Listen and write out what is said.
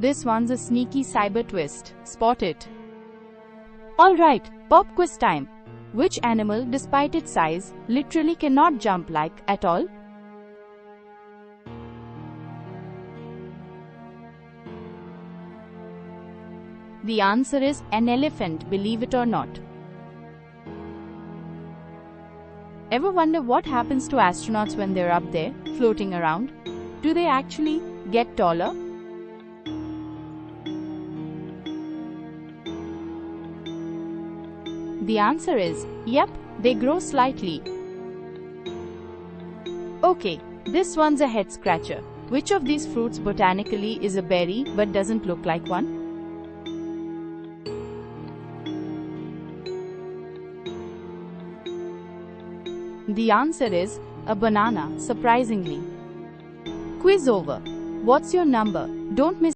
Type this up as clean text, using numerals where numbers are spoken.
This one's a sneaky cyber twist. Spot it. Alright, pop quiz time. Which animal, despite its size, literally cannot jump like at all? The answer is an elephant, believe it or not. Ever wonder what happens to astronauts when they're up there, floating around? Do they actually get taller? The answer is, yep, they grow slightly. Okay, this one's a head scratcher. Which of these fruits botanically is a berry but doesn't look like one? The answer is a banana, surprisingly. Quiz over. What's your number? Don't miss